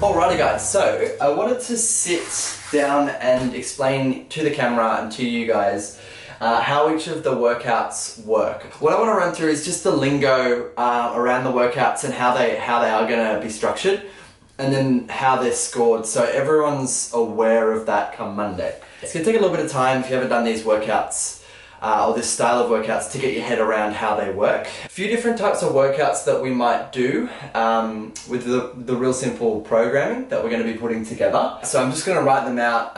Alrighty guys, so I wanted to sit down and explain to the camera and to you guys how each of the workouts work. What I want to run through is just the lingo around the workouts and how they are going to be structured, and then how they're scored, so everyone's aware of that come Monday. It's going to take a little bit of time if you haven't done these workouts or this style of workouts to get your head around how they work. A few different types of workouts that we might do with the real simple programming that we're going to be putting together. So I'm just going to write them out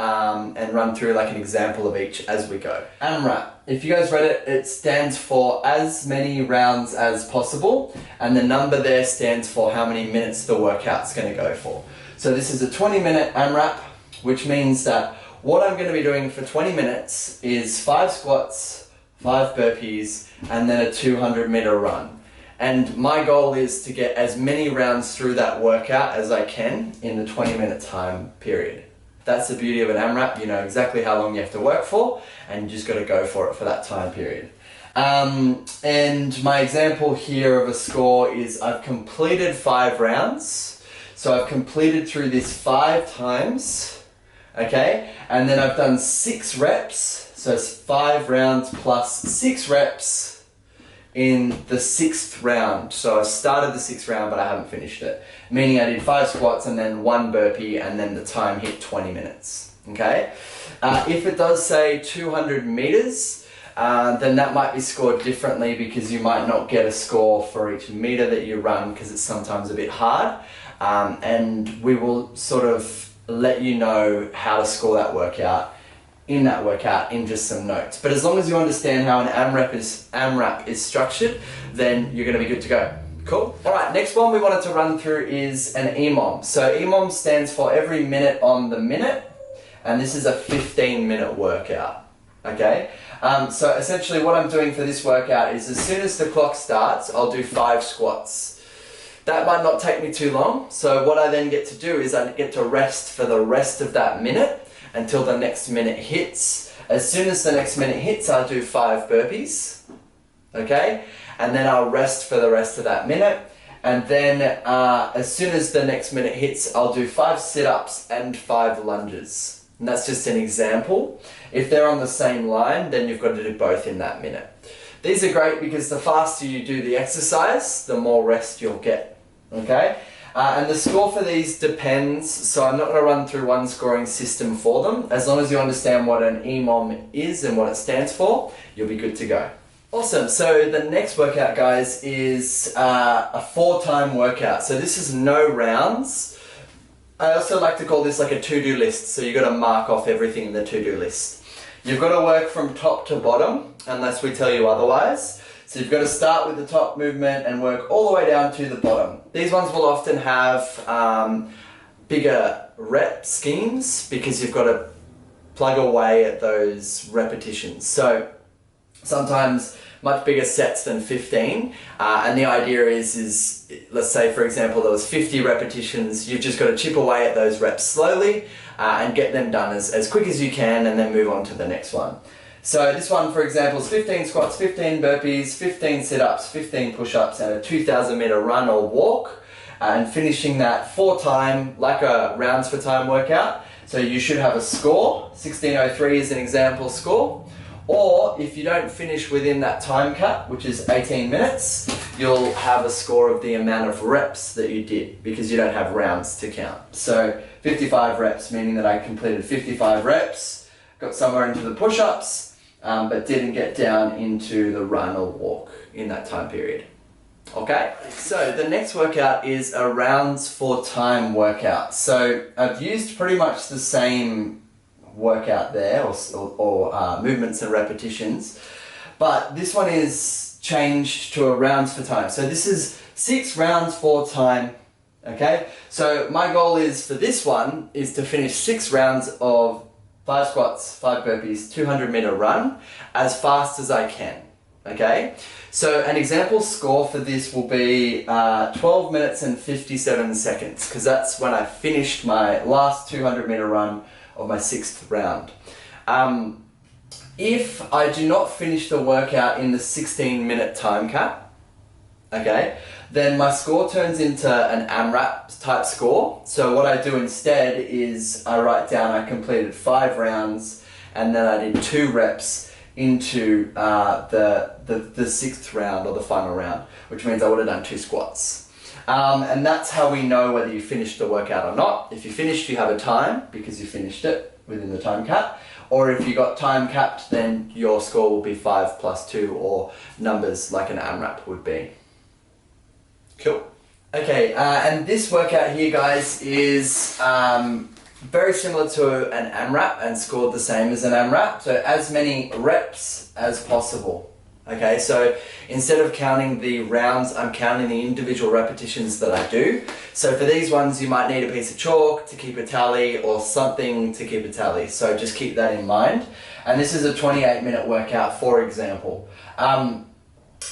and run through like an example of each as we go. AMRAP. If you guys read it, it stands for as many rounds as possible, and the number there stands for how many minutes the workout's going to go for. So this is a 20-minute AMRAP, which means that what I'm going to be doing for 20 minutes is 5 squats, 5 burpees, and then a 200-meter run. And my goal is to get as many rounds through that workout as I can in the 20-minute time period. That's the beauty of an AMRAP. You know exactly how long you have to work for, and you just got to go for it for that time period. And my example here of a score is I've completed 5 rounds. So I've completed through this 5 times. Okay, and then I've done 6 reps, so it's 5 rounds plus 6 reps in the 6th round. So I started the 6th round, but I haven't finished it. Meaning I did 5 squats and then 1 burpee, and then the time hit 20 minutes. Okay, if it does say 200 meters, then that might be scored differently, because you might not get a score for each meter that you run, because it's sometimes a bit hard. And we will sort of let you know how to score that workout in just some notes. But as long as you understand how an AMRAP is structured, then you're going to be good to go. Cool? Alright, next one we wanted to run through is an EMOM. So EMOM stands for every minute on the minute, and this is a 15-minute workout. Okay? So essentially what I'm doing for this workout is as soon as the clock starts, I'll do 5 squats. That might not take me too long, so what I then get to do is I get to rest for the rest of that minute until the next minute hits. As soon as the next minute hits, I'll do 5 burpees, okay? And then I'll rest for the rest of that minute. And then as soon as the next minute hits, I'll do 5 sit-ups and 5 lunges. And that's just an example. If they're on the same line, then you've got to do both in that minute. These are great because the faster you do the exercise, the more rest you'll get. Okay, and the score for these depends, so I'm not going to run through one scoring system for them. As long as you understand what an EMOM is and what it stands for, you'll be good to go. Awesome, so the next workout, guys, is a 4-time workout. So this is no rounds. I also like to call this like a to-do list, so you've got to mark off everything in the to-do list. You've got to work from top to bottom, unless we tell you otherwise. So you've got to start with the top movement and work all the way down to the bottom. These ones will often have bigger rep schemes because you've got to plug away at those repetitions. So sometimes much bigger sets than 15. And the idea is let's say for example there was 50 repetitions, you've just got to chip away at those reps slowly and get them done as quick as you can, and then move on to the next one. So this one, for example, is 15 squats, 15 burpees, 15 sit-ups, 15 push-ups, and a 2,000-meter run or walk, and finishing that 4-time, like a rounds for time workout. So you should have a score. 1603 is an example score. Or if you don't finish within that time cut, which is 18 minutes, you'll have a score of the amount of reps that you did, because you don't have rounds to count. So 55 reps, meaning that I completed 55 reps, got somewhere into the push-ups, but didn't get down into the run or walk in that time period. Okay, so the next workout is a rounds for time workout. So I've used pretty much the same workout there, or movements and repetitions, but this one is changed to a rounds for time. So this is 6 rounds for time. Okay, so my goal is for this one is to finish 6 rounds of 5 squats, 5 burpees, 200-meter run as fast as I can. Okay, so an example score for this will be 12 minutes and 57 seconds, because that's when I finished my last 200-meter run of my 6th round. If I do not finish the workout in the 16-minute time cap, okay, then my score turns into an AMRAP type score. So what I do instead is I write down I completed 5 rounds and then I did 2 reps into the 6th round or the final round, which means I would have done 2 squats. And that's how we know whether you finished the workout or not. If you finished, you have a time because you finished it within the time cap. Or if you got time capped, then your score will be 5 plus 2 or numbers like an AMRAP would be. Cool. Okay, and this workout here, guys, is very similar to an AMRAP and scored the same as an AMRAP. So as many reps as possible. Okay, so instead of counting the rounds, I'm counting the individual repetitions that I do. So for these ones, you might need a piece of chalk to keep a tally or something to keep a tally. So just keep that in mind. And this is a 28-minute workout, for example.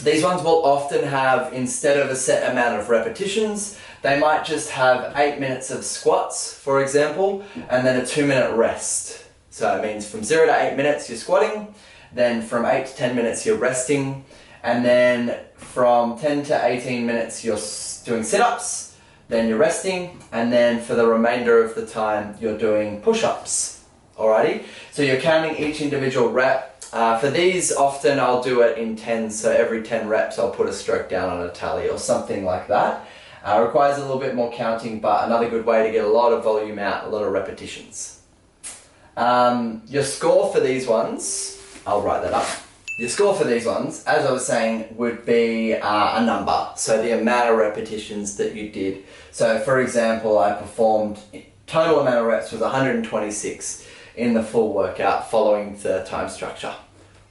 These ones will often have, instead of a set amount of repetitions, they might just have 8 minutes of squats, for example, and then a 2-minute rest. So it means from 0 to 8 minutes you're squatting, then from 8 to 10 minutes you're resting, and then from 10 to 18 minutes you're doing sit-ups, then you're resting, and then for the remainder of the time you're doing push-ups. Alrighty? So you're counting each individual rep. For these, often I'll do it in 10, so every 10 reps I'll put a stroke down on a tally or something like that. Requires a little bit more counting, but another good way to get a lot of volume out, a lot of repetitions. Your score for these ones, I'll write that up. Your score for these ones, as I was saying, would be a number, so the amount of repetitions that you did. So for example, I performed, total amount of reps was 126 in the full workout following the time structure.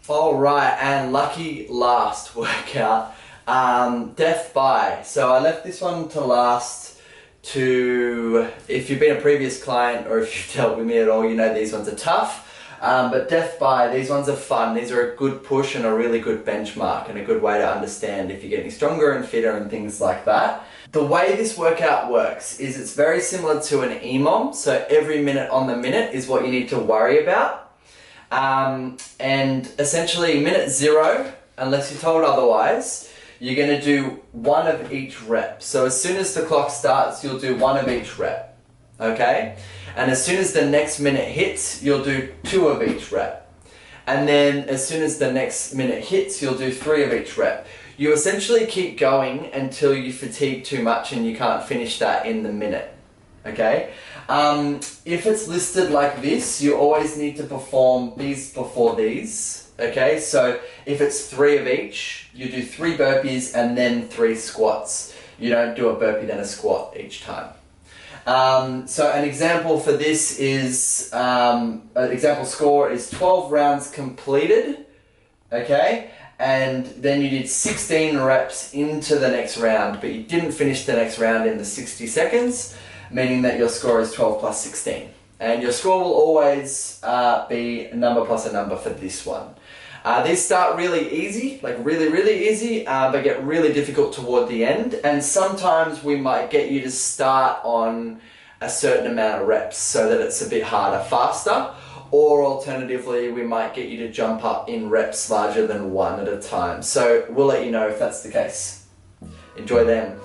Alright, and lucky last workout, death by. So I left this one to last to, if you've been a previous client or if you've dealt with me at all, you know these ones are tough. But death by, these ones are fun. These are a good push and a really good benchmark and a good way to understand if you're getting stronger and fitter and things like that. The way this workout works is it's very similar to an EMOM, so every minute on the minute is what you need to worry about. And essentially minute 0, unless you're told otherwise, you're going to do 1 of each rep. So as soon as the clock starts, you'll do 1 of each rep, okay? And as soon as the next minute hits, you'll do 2 of each rep. And then as soon as the next minute hits, you'll do 3 of each rep. You essentially keep going until you fatigue too much and you can't finish that in the minute, okay? If it's listed like this, you always need to perform these before these, okay? So if it's 3 of each, you do 3 burpees and then 3 squats. You don't do a burpee then a squat each time. So an example for this is, an example score is 12 rounds completed, okay? And then you did 16 reps into the next round, but you didn't finish the next round in the 60 seconds, meaning that your score is 12 plus 16. And your score will always be a number plus a number for this one. These start really easy, like really easy, but get really difficult toward the end. And sometimes we might get you to start on a certain amount of reps so that it's a bit harder, faster. Or alternatively, we might get you to jump up in reps larger than 1 at a time. So we'll let you know if that's the case. Enjoy them.